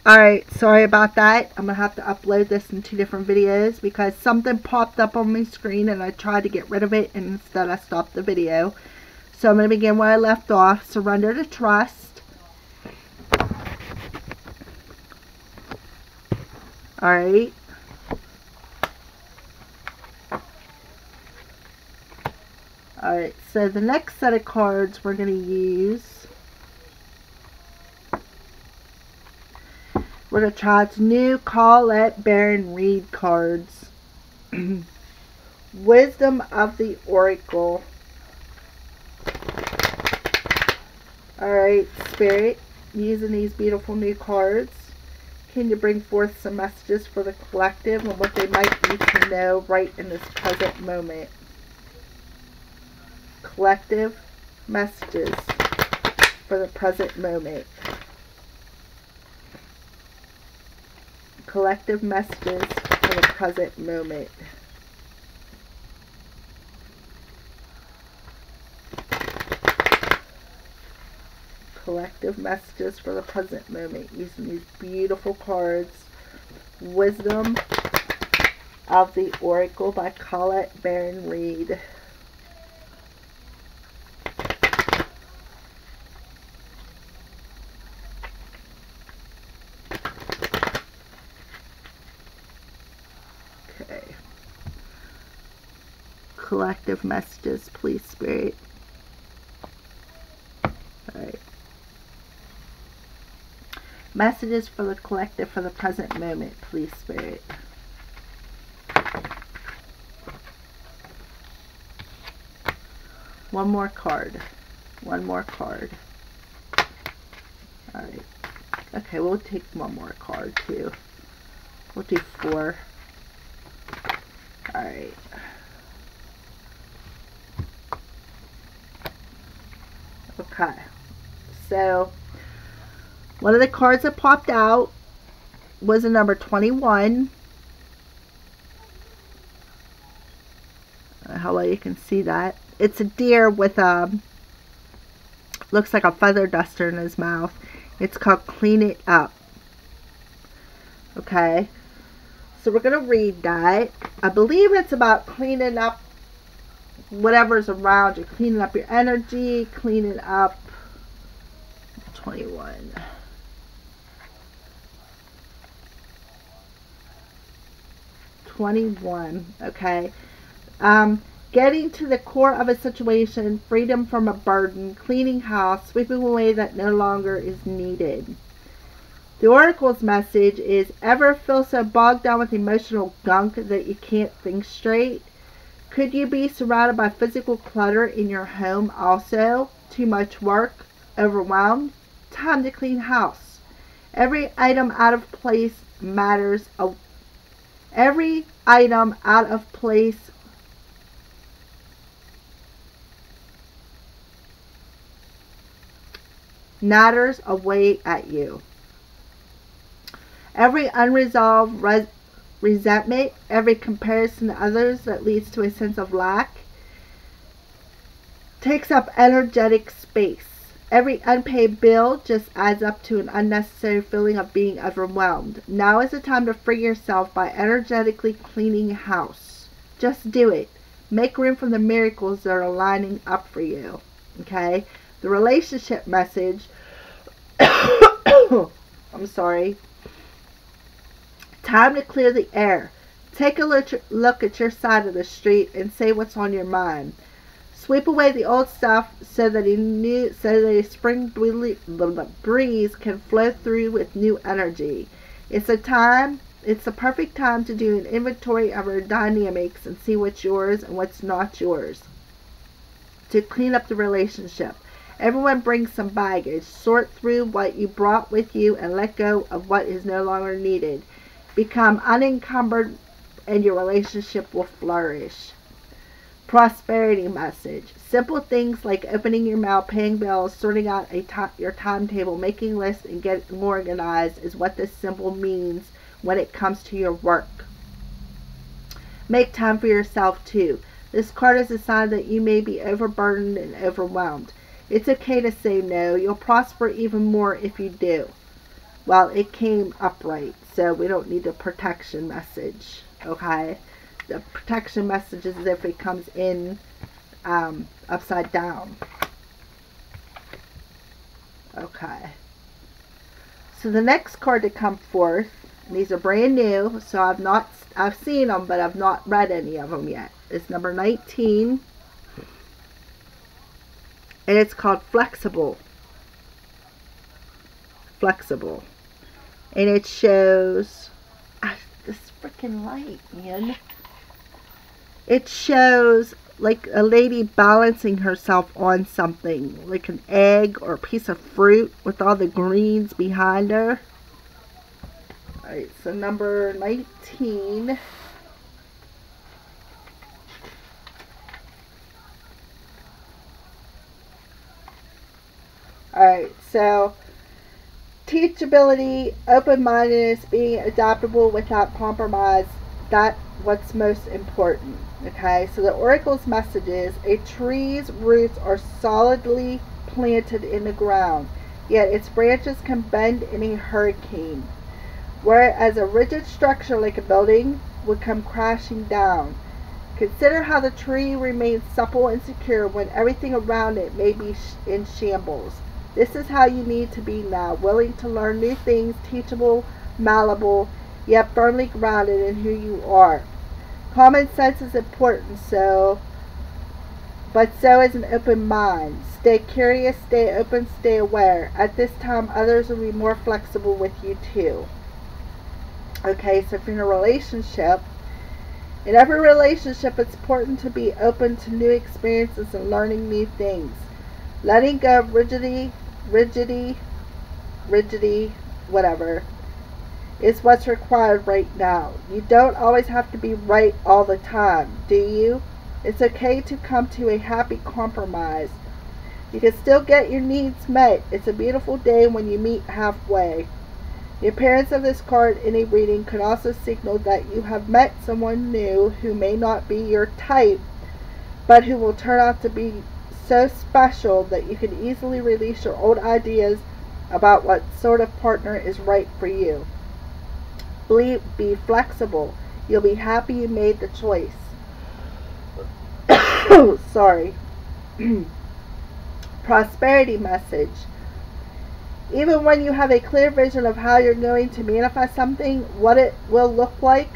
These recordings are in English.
Alright, sorry about that. I'm going to have to upload this in 2 different videos because something popped up on my screen and I tried to get rid of it and instead I stopped the video. So I'm going to begin where I left off. Surrender to trust. Alright. Alright, so the next set of cards we're going to use, we're going to try its new Call It Baron Read cards. Wisdom of the Oracle. Alright, Spirit, using these beautiful new cards, can you bring forth some messages for the collective and what they might need to know right in this present moment? Collective messages for the present moment. Collective messages for the present moment. Collective messages for the present moment using these beautiful cards. Wisdom of the Oracle by Call It Baron Read. Collective messages, please, Spirit. Alright. Messages for the collective for the present moment, please, Spirit. One more card. One more card. Alright. Okay, we'll take one more card, too. We'll do 4. Alright. Okay, so one of the cards that popped out was a number 21. How well you can see that. It's a deer with looks like a feather duster in his mouth. It's called Clean It Up. Okay, so we're going to read that. I believe it's about cleaning up whatever's around you, cleaning up your energy, cleaning up. 21. Okay. Getting to the core of a situation, freedom from a burden, cleaning house, sweeping away that no longer is needed. The Oracle's message is, ever feel so bogged down with emotional gunk that you can't think straight? Could you be surrounded by physical clutter in your home also? Too much work? Overwhelmed? Time to clean house. Every item out of place matters. Every item out of place natters away at you. Every unresolved resentment, every comparison to others that leads to a sense of lack, takes up energetic space. Every unpaid bill just adds up to an unnecessary feeling of being overwhelmed. Now is the time to free yourself by energetically cleaning your house. Just do it. Make room for the miracles that are lining up for you. Okay? The relationship message, I'm sorry. Time to clear the air. Take a look at your side of the street and say what's on your mind. Sweep away the old stuff so that a spring breeze can flow through with new energy. It's the perfect time to do an inventory of our dynamics and see what's yours and what's not yours. To clean up the relationship. Everyone brings some baggage. Sort through what you brought with you and let go of what is no longer needed. Become unencumbered and your relationship will flourish. Prosperity message. Simple things like opening your mouth, paying bills, sorting out your timetable, making lists, and getting organized is what this symbol means when it comes to your work. Make time for yourself too. This card is a sign that you may be overburdened and overwhelmed. It's okay to say no. You'll prosper even more if you do. Well, it came upright, so we don't need a protection message, okay? The protection message is if it comes in upside down. Okay. So the next card to come forth, and these are brand new, so I've seen them, but I've not read any of them yet. It's number 19, and it's called Flexible. Flexible. And it shows this freaking light, man. It shows like a lady balancing herself on something, like an egg or a piece of fruit with all the greens behind her. Alright, so number 19. Alright, so teachability, open-mindedness, being adaptable without compromise, that's what's most important. Okay, so the oracle's message is a tree's roots are solidly planted in the ground, yet its branches can bend in a hurricane, whereas a rigid structure like a building would come crashing down. Consider how the tree remains supple and secure when everything around it may be in shambles. This is how you need to be now, willing to learn new things, teachable, malleable, yet firmly grounded in who you are. Common sense is important, but so is an open mind. Stay curious, stay open, stay aware. At this time, others will be more flexible with you too. Okay, so if you're in a relationship, in every relationship, it's important to be open to new experiences and learning new things. Letting go of rigidity, whatever, is what's required right now. You don't always have to be right all the time, do you? It's okay to come to a happy compromise. You can still get your needs met. It's a beautiful day when you meet halfway. The appearance of this card in a reading could also signal that you have met someone new who may not be your type, but who will turn out to be so special that you can easily release your old ideas about what sort of partner is right for you. Be flexible. You'll be happy you made the choice. Sorry. Prosperity message. Even when you have a clear vision of how you're going to manifest something, what it will look like,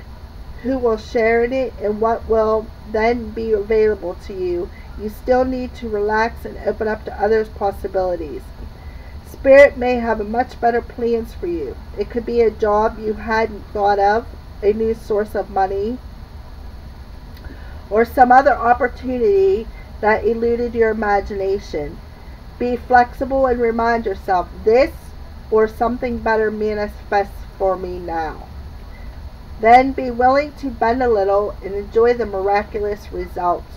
who will share in it, and what will then be available to you, you still need to relax and open up to others' possibilities. Spirit may have much better plans for you. It could be a job you hadn't thought of, a new source of money, or some other opportunity that eluded your imagination. Be flexible and remind yourself, this or something better manifests for me now. Then be willing to bend a little and enjoy the miraculous results.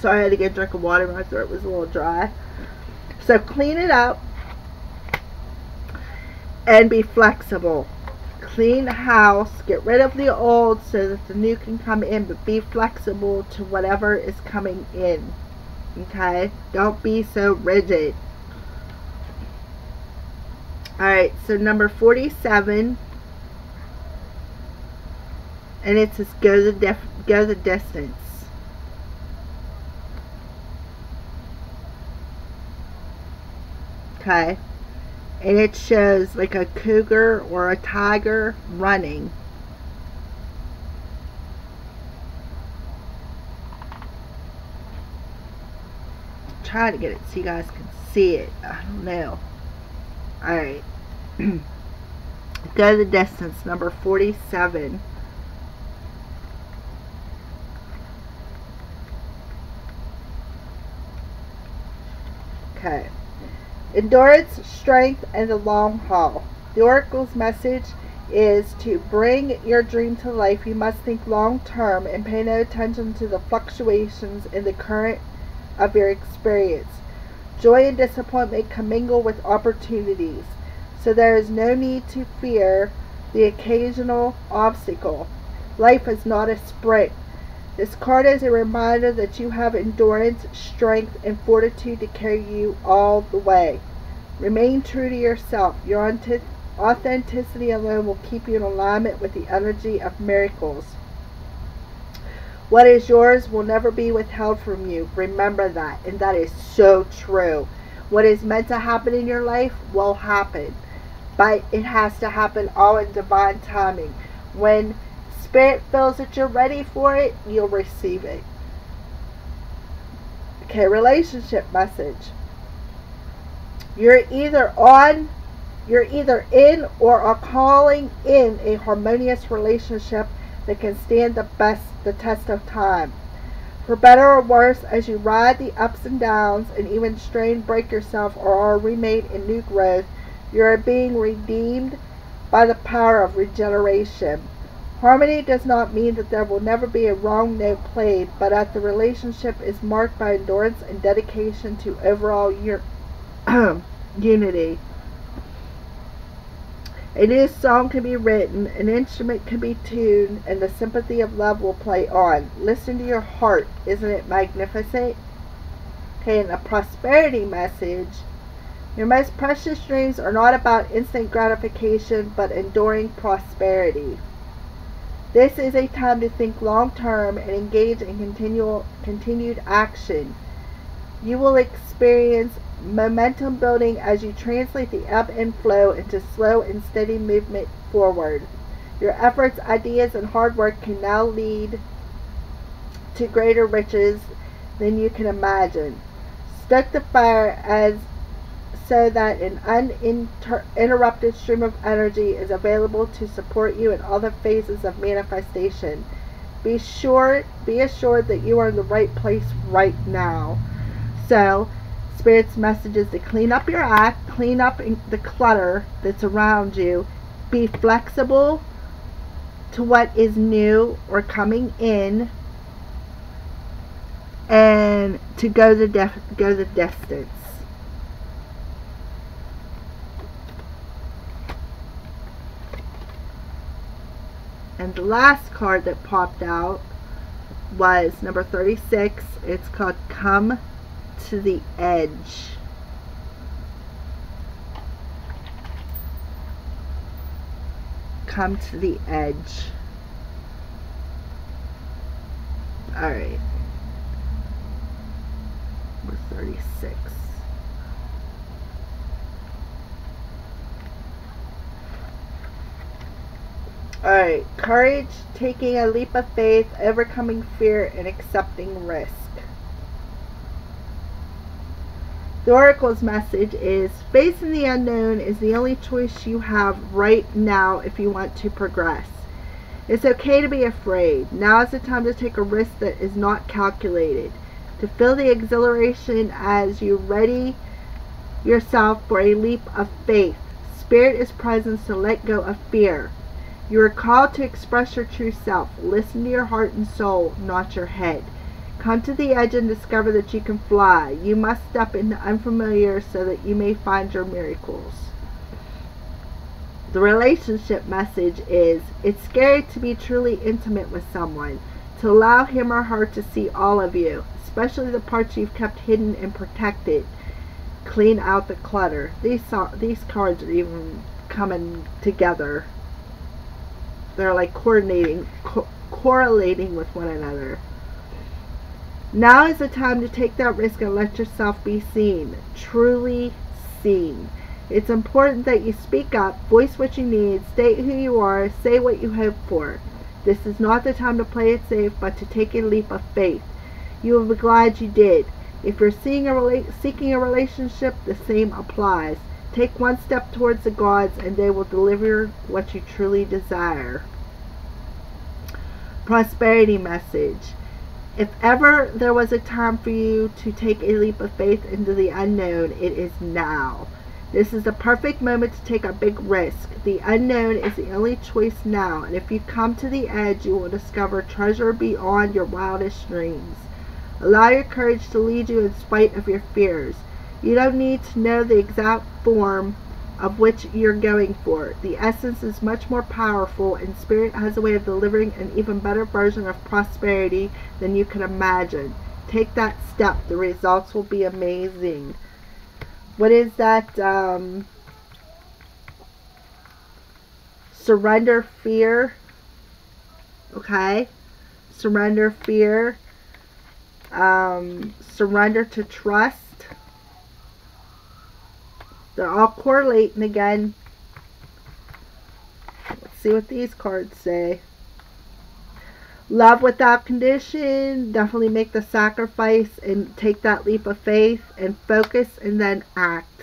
Sorry, I had to get a drink of water. My throat was a little dry. So clean it up and be flexible. Clean the house. Get rid of the old so that the new can come in, but be flexible to whatever is coming in. Okay? Don't be so rigid. Alright, so number 47. And it says go the distance. Okay, and it shows like a cougar or a tiger running. Try to get it so you guys can see it. I don't know. Alright. Go the distance, number 47. Okay. Endurance, strength, and the long haul. The oracle's message is to bring your dream to life. You must think long term and pay no attention to the fluctuations in the current of your experience. Joy and disappointment commingle with opportunities, so there is no need to fear the occasional obstacle. Life is not a sprint. This card is a reminder that you have endurance, strength, and fortitude to carry you all the way. Remain true to yourself. Your authenticity alone will keep you in alignment with the energy of miracles. What is yours will never be withheld from you. Remember that, and that is so true. What is meant to happen in your life will happen, but it has to happen all in divine timing. When Spirit feels that you're ready for it, you'll receive it. Okay, relationship message. You're either in or are calling in a harmonious relationship that can stand the test of time. For better or worse, as you ride the ups and downs and even strain, break yourself, or are remade in new growth, you are being redeemed by the power of regeneration. Harmony does not mean that there will never be a wrong note played, but that the relationship is marked by endurance and dedication to overall unity. A new song can be written, an instrument can be tuned, and the sympathy of love will play on. Listen to your heart. Isn't it magnificent? Okay, and a prosperity message. Your most precious dreams are not about instant gratification, but enduring prosperity. This is a time to think long term and engage in continued action. You will experience momentum building as you translate the ebb and flow into slow and steady movement forward. Your efforts, ideas, and hard work can now lead to greater riches than you can imagine. Stoke the fire so that an uninterrupted stream of energy is available to support you in all the phases of manifestation. Be assured that you are in the right place right now. So, Spirit's message is to clean up your act, clean up the clutter that's around you, be flexible to what is new or coming in, and to go the distance. And the last card that popped out was number 36. It's called Come to the Edge. Come to the edge. Alright. Number 36. Alright. Courage, taking a leap of faith, overcoming fear, and accepting risk. The Oracle's message is, facing the unknown is the only choice you have right now if you want to progress. It's okay to be afraid. Now is the time to take a risk that is not calculated. To feel the exhilaration as you ready yourself for a leap of faith. Spirit is present, so let go of fear. You are called to express your true self. Listen to your heart and soul, not your head. Come to the edge and discover that you can fly. You must step into unfamiliar so that you may find your miracles. The relationship message is, it's scary to be truly intimate with someone, to allow him or her to see all of you, especially the parts you've kept hidden and protected. Clean out the clutter. These cards are even coming together. They're like correlating with one another. Now is the time to take that risk and let yourself be seen, truly seen. It's important that you speak up, voice what you need, state who you are, say what you hope for. This is not the time to play it safe, but to take a leap of faith. You will be glad you did. If you're seeking a relationship, the same applies. Take one step towards the gods and they will deliver what you truly desire. Prosperity message. If ever there was a time for you to take a leap of faith into the unknown, it is now. This is the perfect moment to take a big risk. The unknown is the only choice now, and if you come to the edge, you will discover treasure beyond your wildest dreams. Allow your courage to lead you in spite of your fears. You don't need to know the exact form of which you're going for. The essence is much more powerful, and Spirit has a way of delivering an even better version of prosperity than you can imagine. Take that step. The results will be amazing. What is that? Surrender fear. Okay. Surrender fear. Surrender to trust. They're all correlating again. Let's see what these cards say. Love without condition. Definitely make the sacrifice and take that leap of faith and focus and then act.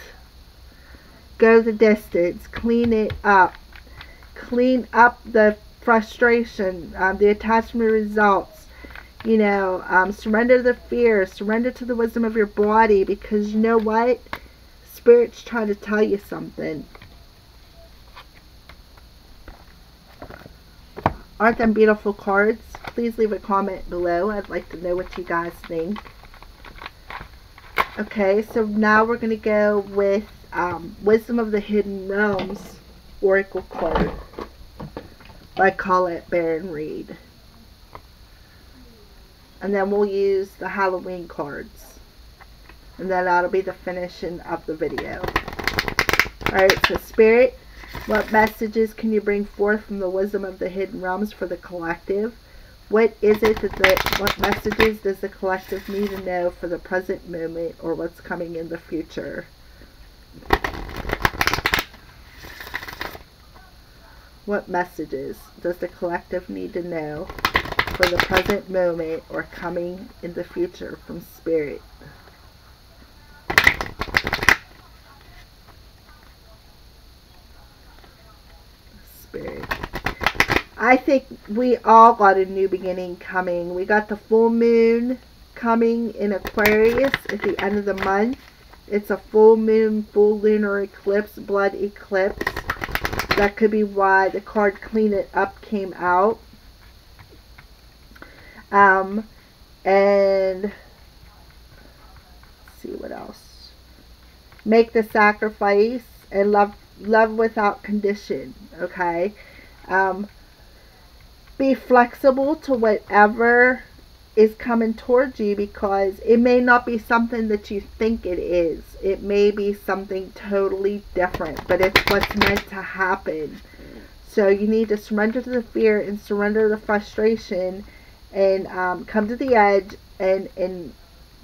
Go the distance. Clean it up. Clean up the frustration, the attachment results. You know, surrender the fear. Surrender to the wisdom of your body, because you know what? Spirit's trying to tell you something. Aren't them beautiful cards? Please leave a comment below. I'd like to know what you guys think. Okay, so now we're going to go with Wisdom of the Hidden Realms Oracle card by Colette Baron Reed. And then we'll use the Halloween cards. And then that'll be the finishing of the video. Alright, so Spirit, what messages can you bring forth from the wisdom of the hidden realms for the collective? What is it that what messages does the collective need to know for the present moment or what's coming in the future? What messages does the collective need to know for the present moment or coming in the future from Spirit? Spirit. I think we all got a new beginning coming. We got the full moon coming in Aquarius at the end of the month. It's a full moon, full lunar eclipse, blood eclipse. That could be why the card Clean It Up came out. And let's see what else. Make the sacrifice and love without condition. Okay. Be flexible to whatever is coming towards you, because it may not be something that you think it is. It may be something totally different, but it's what's meant to happen. So you need to surrender to the fear and surrender the frustration and come to the edge and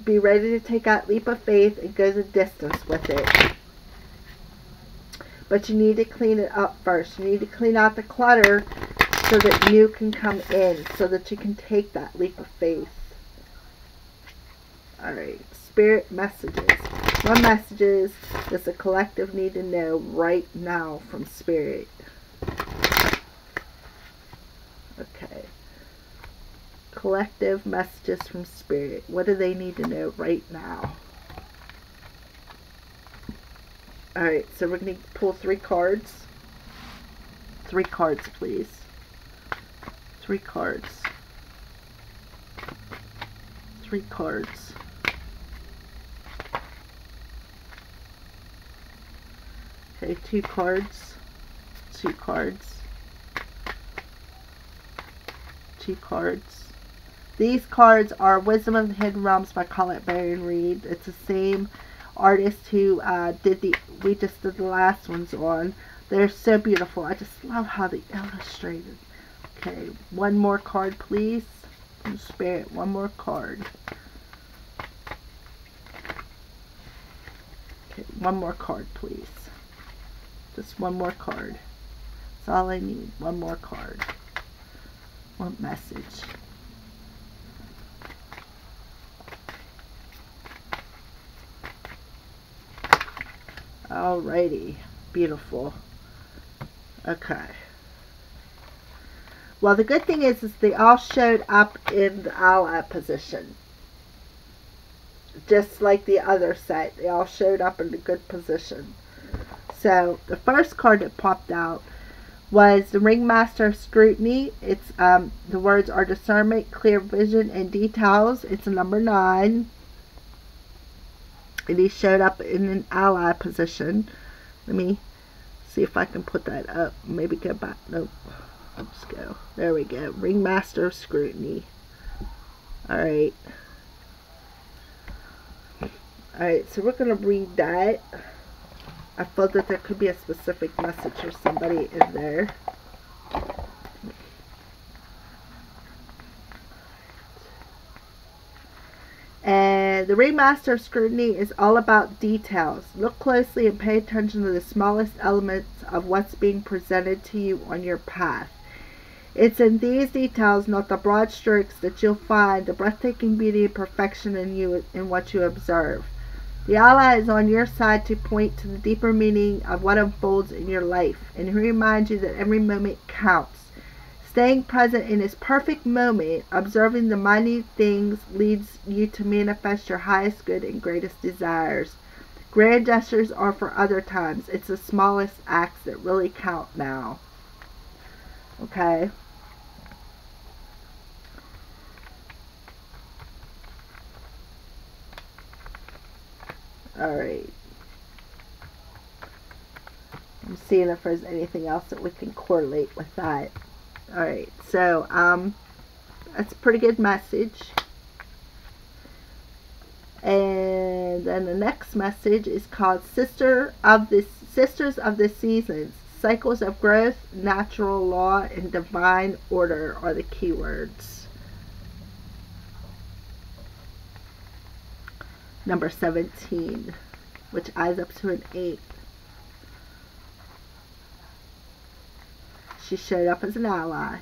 be ready to take that leap of faith and go the distance with it. But you need to clean it up first. You need to clean out the clutter so that new can come in, so that you can take that leap of faith. Alright, Spirit messages. What messages does the collective need to know right now from Spirit? Okay. Collective messages from Spirit. What do they need to know right now? Alright, so we're going to pull 3 cards. 3 cards, please. 3 cards. 3 cards. Okay, 2 cards. 2 cards. 2 cards. These cards are Wisdom of the Hidden Realms by Colette Baron Reed. It's the same artist who we just did the last ones on. They're so beautiful. I just love how they illustrated. Okay, 1 more card, please. From Spirit, 1 more card. Okay, 1 more card, please. Just 1 more card. That's all I need. 1 more card. 1 message. Alrighty. Beautiful. Okay. Well, the good thing is they all showed up in the ally position. Just like the other set. They all showed up in a good position. So, the first card that popped out was the Ringmaster of Scrutiny. It's, the words are discernment, clear vision, and details. It's a number 9. And he showed up in an ally position. Let me See if I can put that up. Maybe go back. Nope. Let's go. There we go. Ringmaster of Scrutiny. Alright. Alright, so we're going to read that. I felt that there could be a specific message for somebody in there. And the Ringmaster of Scrutiny is all about details. Look closely and pay attention to the smallest elements of what's being presented to you on your path. It's in these details, not the broad strokes, that you'll find the breathtaking beauty and perfection in what you observe. The ally is on your side to point to the deeper meaning of what unfolds in your life, and he reminds you that every moment counts. Staying present in this perfect moment, observing the minute things, leads you to manifest your highest good and greatest desires. Grand gestures are for other times. It's the smallest acts that really count now. Okay? Alright. I'm seeing if there's anything else that we can correlate with that. Alright, so, that's a pretty good message. And then the next message is called Sisters of the Seasons. Cycles of growth, natural law, and divine order are the keywords. Number 17, which adds up to an 8. She showed up as an ally.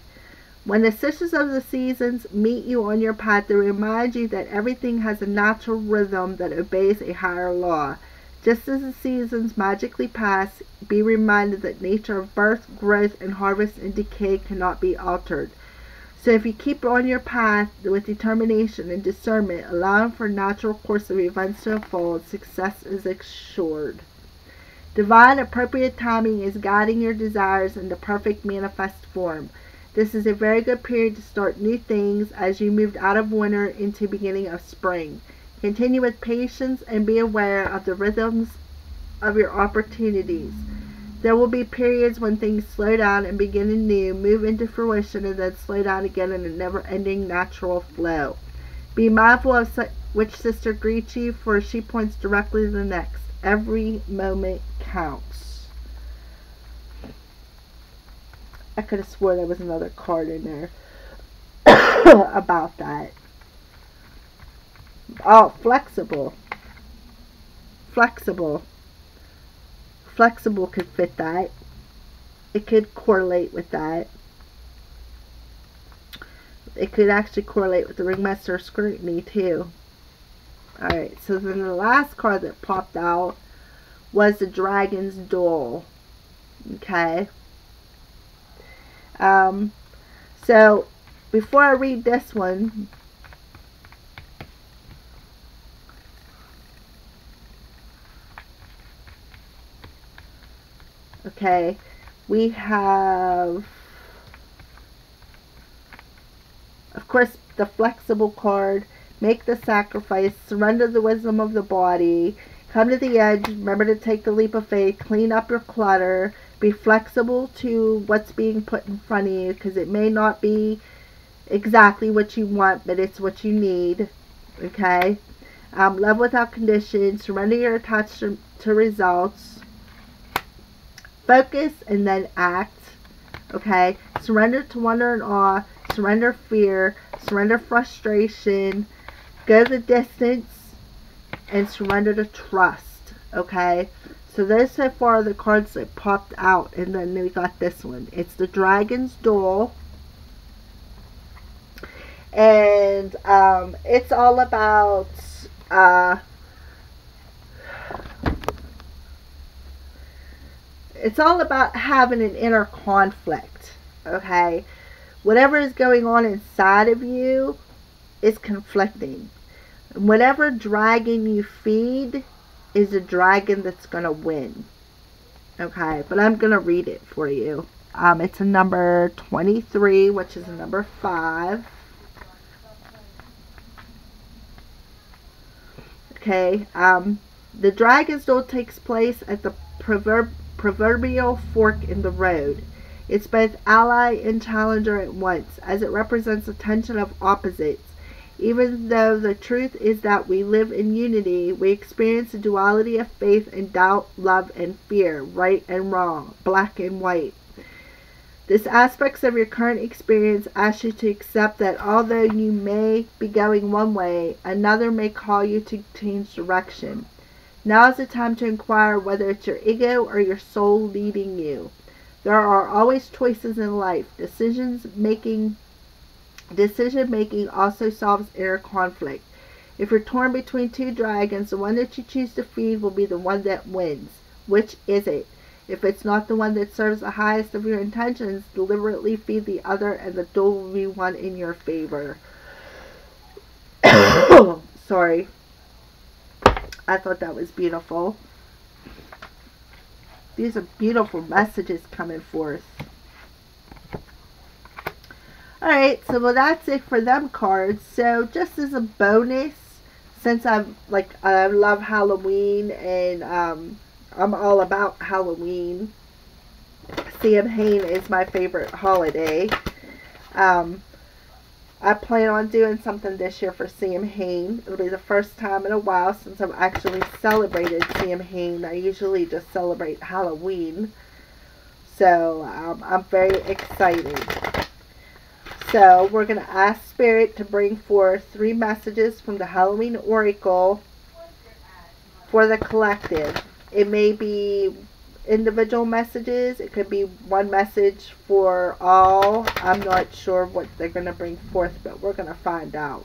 When the Sisters of the Seasons meet you on your path, they remind you that everything has a natural rhythm that obeys a higher law. Just as the seasons magically pass, be reminded that nature of birth, growth, and harvest and decay cannot be altered. So if you keep on your path with determination and discernment, allowing for a natural course of events to unfold, success is assured. Divine appropriate timing is guiding your desires into perfect manifest form. This is a very good period to start new things as you moved out of winter into beginning of spring. Continue with patience and be aware of the rhythms of your opportunities. There will be periods when things slow down and begin anew, move into fruition, and then slow down again in a never-ending natural flow. Be mindful of which sister greets you, for she points directly to the next. Every moment counts. I could have sworn there was another card in there about that. Oh, flexible. Flexible. Flexible could fit that. It could correlate with that. It could actually correlate with the Ringmaster of Scrutiny too. Alright, so then the last card that popped out was the Dragon's Duel. Okay. So, before I read this one, okay, we have, of course, the flexible card. Make the sacrifice, surrender the wisdom of the body, come to the edge, remember to take the leap of faith, clean up your clutter, be flexible to what's being put in front of you, because it may not be exactly what you want, but it's what you need. Okay? Love without condition, surrender your attachment to results, focus and then act. Okay? Surrender to wonder and awe, surrender fear, surrender frustration, go the distance, and surrender to trust. Okay? So those so far are the cards that popped out, and then we got this one. It's the Dragon's Duel. And it's all about having an inner conflict. Okay? Whatever is going on inside of you is conflicting. Whatever dragon you feed is a dragon that's going to win. Okay, but I'm going to read it for you. It's a number 23, which is a number 5. Okay, the Dragon's Duel takes place at the proverbial fork in the road. It's both ally and challenger at once, as it represents a tension of opposites. Even though the truth is that we live in unity, we experience the duality of faith and doubt, love and fear, right and wrong, black and white. This aspects of your current experience asks you to accept that although you may be going one way, another may call you to change direction. Now is the time to inquire whether it's your ego or your soul leading you. There are always choices in life. Decision making also solves inner conflict. If you're torn between two dragons, the one that you choose to feed will be the one that wins. Which is it? If it's not the one that serves the highest of your intentions, deliberately feed the other and the duel will be won in your favor. Sorry. I thought that was beautiful. These are beautiful messages coming forth. Alright, so well, that's it for them cards. So just as a bonus, since I love Halloween and I'm all about Halloween. Samhain is my favorite holiday. I plan on doing something this year for Samhain. It'll be the first time in a while since I've actually celebrated Samhain. I usually just celebrate Halloween. So I'm very excited. So we're going to ask Spirit to bring forth 3 messages from the Halloween Oracle for the collective. It may be individual messages. It could be one message for all. I'm not sure what they're going to bring forth, but we're going to find out.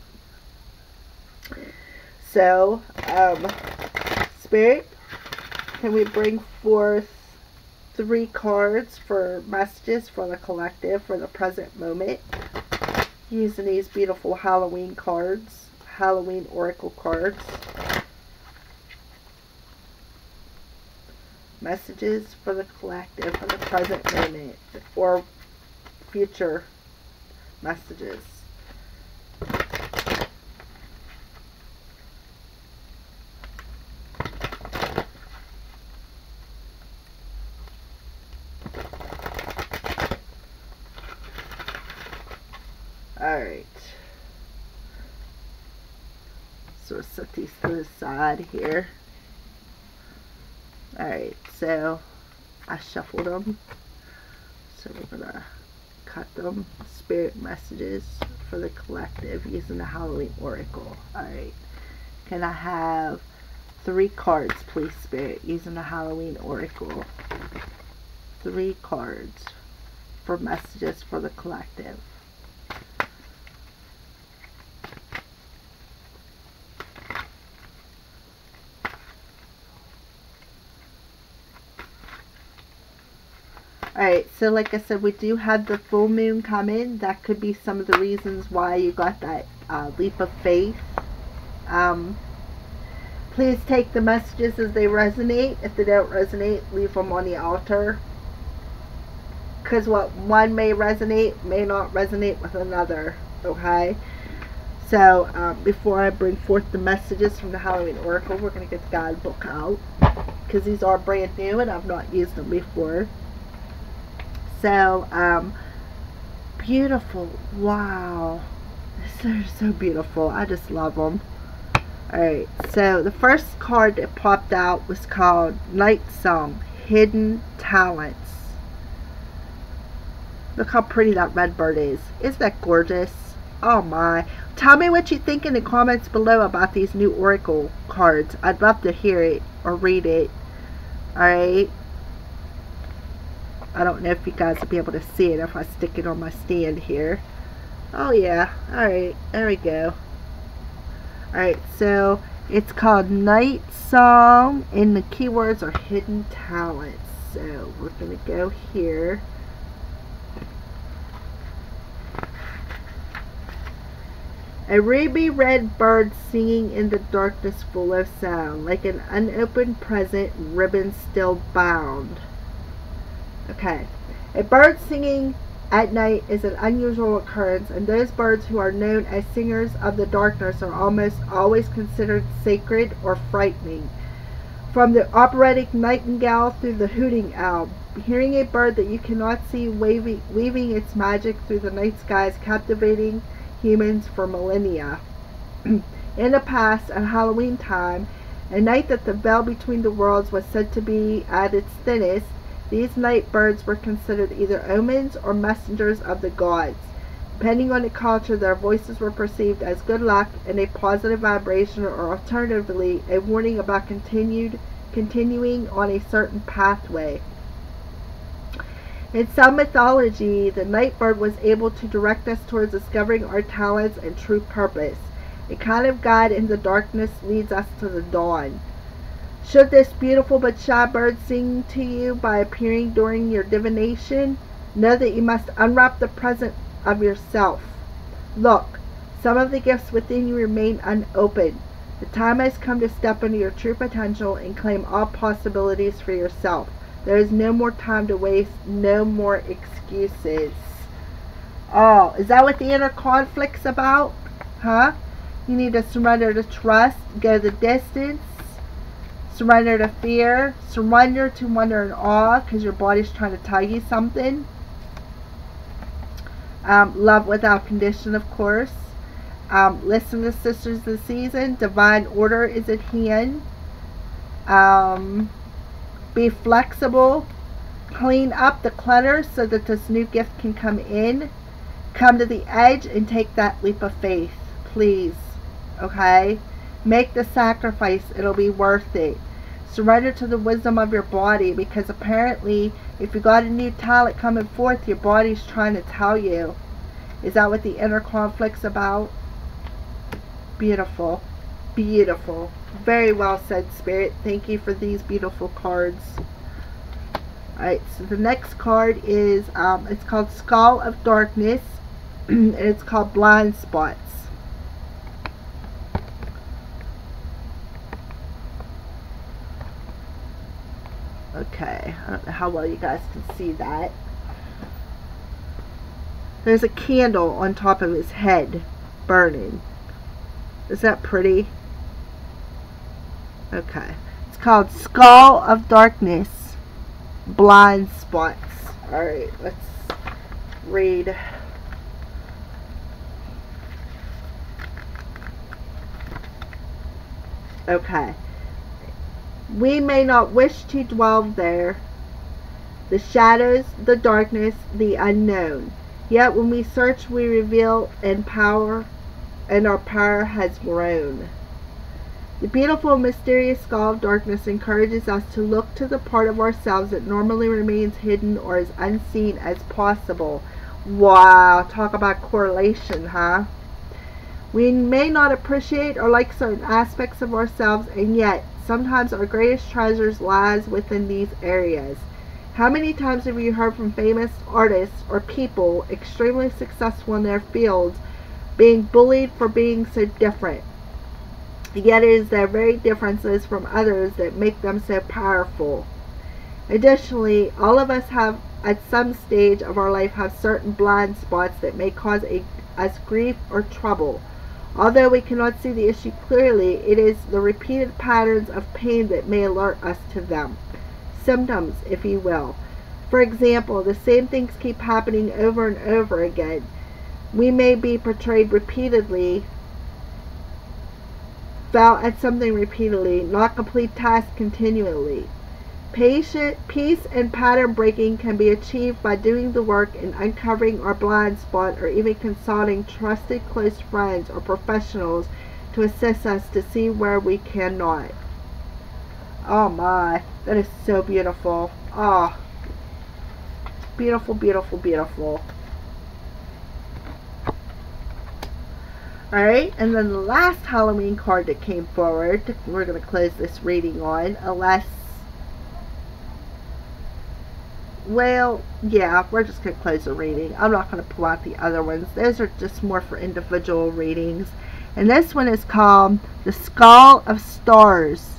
So, Spirit, can we bring forth 3 cards for messages for the collective for the present moment? Using these beautiful Halloween cards, Halloween Oracle cards. Messages for the collective for the present moment or future messages. Alright. So we'll set these to the side here. Alright, so I shuffled them. So we're going to cut them. Spirit messages for the collective using the Halloween Oracle. Alright. Can I have 3 cards, please, Spirit, using the Halloween Oracle? 3 cards for messages for the collective. Alright, so like I said, we do have the full moon coming. That could be some of the reasons why you got that leap of faith. Please take the messages as they resonate. If they don't resonate, leave them on the altar. Because what one may resonate may not resonate with another. Okay? So, before I bring forth the messages from the Halloween Oracle, we're going to get the guidebook out. Because these are brand new and I've not used them before. So, beautiful. Wow. They're so beautiful. I just love them. Alright, so the first card that popped out was called Night Song, Hidden Talents. Look how pretty that red bird is. Isn't that gorgeous? Oh my. Tell me what you think in the comments below about these new Oracle cards. I'd love to hear it or read it. Alright. I don't know if you guys will be able to see it if I stick it on my stand here. Oh yeah. Alright. There we go. Alright. So it's called Night Song and the keywords are hidden talents. So we're going to go here. A ruby red bird singing in the darkness full of sound. Like an unopened present, ribbon still bound. Okay, a bird singing at night is an unusual occurrence, and those birds who are known as singers of the darkness are almost always considered sacred or frightening. From the operatic nightingale through the hooting owl, hearing a bird that you cannot see weaving its magic through the night skies, captivating humans for millennia. In the past, at Halloween time, a night that the veil between the worlds was said to be at its thinnest, these night birds were considered either omens or messengers of the gods. Depending on the culture, their voices were perceived as good luck and a positive vibration, or alternatively, a warning about continuing on a certain pathway. In some mythology, the night bird was able to direct us towards discovering our talents and true purpose. A kind of guide in the darkness leads us to the dawn. Should this beautiful but shy bird sing to you by appearing during your divination, know that you must unwrap the present of yourself. Look, some of the gifts within you remain unopened. The time has come to step into your true potential and claim all possibilities for yourself. There is no more time to waste, no more excuses. Oh, is that what the inner conflict's about? Huh? You need to surrender to trust, go the distance, surrender to fear, surrender to wonder and awe because your body's trying to tell you something. Love without condition, of course. Listen to Sisters of the Season. Divine order is at hand. Be flexible. Clean up the clutter so that this new gift can come in. Come to the edge and take that leap of faith, please. Okay? Make the sacrifice. It'll be worth it. Surrender to the wisdom of your body, because apparently if you got a new talent coming forth, your body's trying to tell you. Is that what the inner conflict's about? Beautiful. Beautiful. Very well said, Spirit. Thank you for these beautiful cards. Alright, so the next card is, it's called Skull of Darkness, and it's called Blind Spots. Okay, I don't know how well you guys can see that. There's a candle on top of his head, burning. Is that pretty? Okay. It's called Skull of Darkness, Blind Spots. Alright, let's read. Okay. We may not wish to dwell there, the shadows, the darkness, the unknown. Yet when we search, we reveal and our power has grown. The beautiful, mysterious skull of darkness encourages us to look to the part of ourselves that normally remains hidden or as unseen as possible. Wow, talk about correlation, huh? We may not appreciate or like certain aspects of ourselves, and yet sometimes our greatest treasures lies within these areas. How many times have you heard from famous artists or people extremely successful in their fields being bullied for being so different? Yet it is their very differences from others that make them so powerful. Additionally, all of us have at some stage of our life have certain blind spots that may cause us grief or trouble. Although we cannot see the issue clearly, it is the repeated patterns of pain that may alert us to them. Symptoms, if you will. For example, the same things keep happening over and over again. We may be portrayed repeatedly, fail at something repeatedly, not complete tasks continually. Peace and pattern breaking can be achieved by doing the work and uncovering our blind spot, or even consulting trusted close friends or professionals to assist us to see where we cannot. Oh my, that is so beautiful. Oh, beautiful, beautiful, beautiful. Alright, and then the last Halloween card that came forward, we're going to close this reading on, well, yeah, we're just going to close the reading. I'm not going to pull out the other ones. Those are just more for individual readings. And this one is called The Skull of Stars,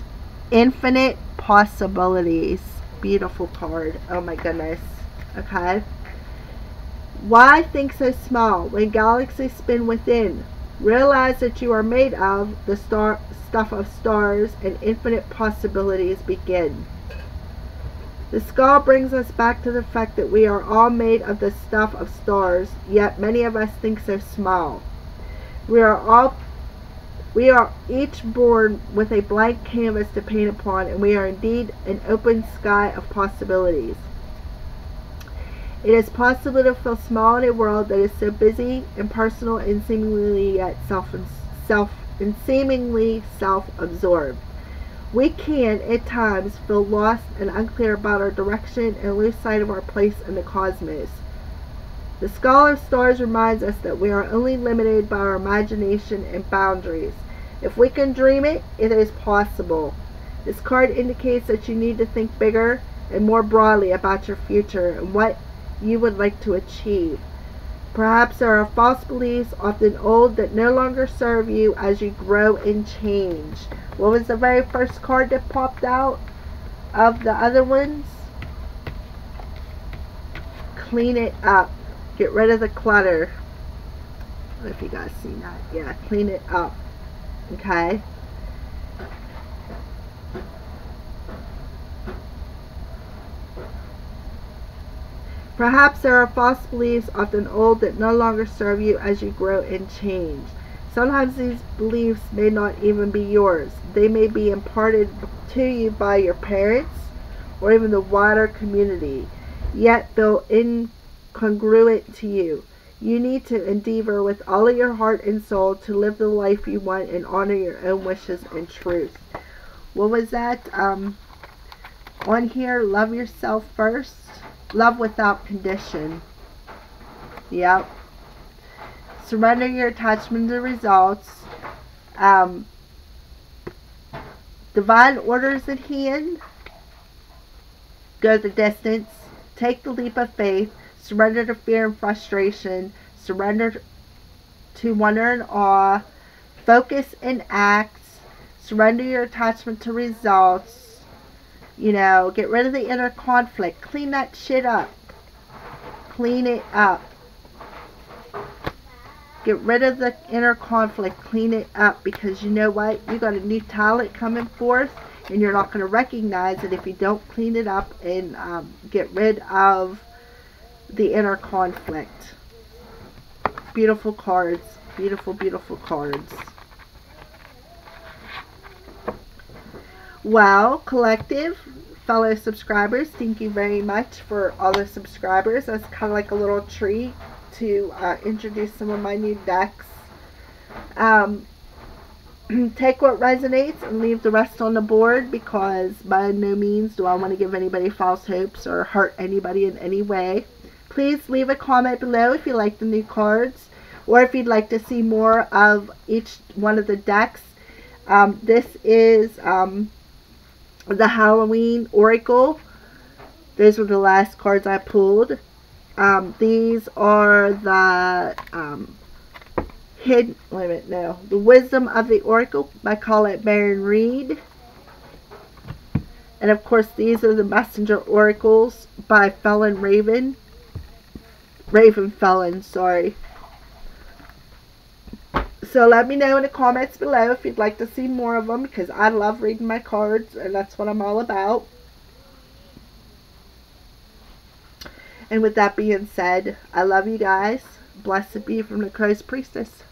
Infinite Possibilities. Beautiful card. Oh my goodness. Okay. Why think so small when galaxies spin within? Realize that you are made of the stuff of stars, and infinite possibilities begin. The skull brings us back to the fact that we are all made of the stuff of stars, yet many of us think so small. We are each born with a blank canvas to paint upon, and we are indeed an open sky of possibilities. It is possible to feel small in a world that is so busy, impersonal, and seemingly self-absorbed. We can, at times, feel lost and unclear about our direction and lose sight of our place in the cosmos. The skull of stars reminds us that we are only limited by our imagination and boundaries. If we can dream it, it is possible. This card indicates that you need to think bigger and more broadly about your future and what you would like to achieve. Perhaps there are false beliefs, often old, that no longer serve you as you grow and change. What was the very first card that popped out of the other ones? Clean it up. Get rid of the clutter. I don't know if you guys seen that. Yeah, clean it up. Okay. Perhaps there are false beliefs, often old, that no longer serve you as you grow and change. Sometimes these beliefs may not even be yours. They may be imparted to you by your parents or even the wider community, yet feel incongruent to you. You need to endeavor with all of your heart and soul to live the life you want and honor your own wishes and truth. What was that? On here, love yourself first. Love without condition. Yep. Surrender your attachment to results. Divine orders at hand. Go the distance. Take the leap of faith. Surrender to fear and frustration. Surrender to wonder and awe. Focus and act. Surrender your attachment to results. You know, get rid of the inner conflict. Clean that shit up. Clean it up. Get rid of the inner conflict. Clean it up, because you know what? You got a new talent coming forth, and you're not going to recognize it if you don't clean it up and get rid of the inner conflict. Beautiful cards. Beautiful, beautiful cards. Well, collective, fellow subscribers, thank you very much for all the subscribers. That's kind of like a little treat to introduce some of my new decks. Take what resonates and leave the rest on the board, because by no means do I want to give anybody false hopes or hurt anybody in any way. Please leave a comment below if you like the new cards, or if you'd like to see more of each one of the decks. This is the Halloween Oracle. Those were the last cards I pulled. These are the the Wisdom of the Oracle by Baron Reed. And of course, these are the Messenger Oracles by Raven Felon, sorry. So let me know in the comments below if you'd like to see more of them, because I love reading my cards, and that's what I'm all about. And with that being said, I love you guys. Blessed be from the Crow's Priestess.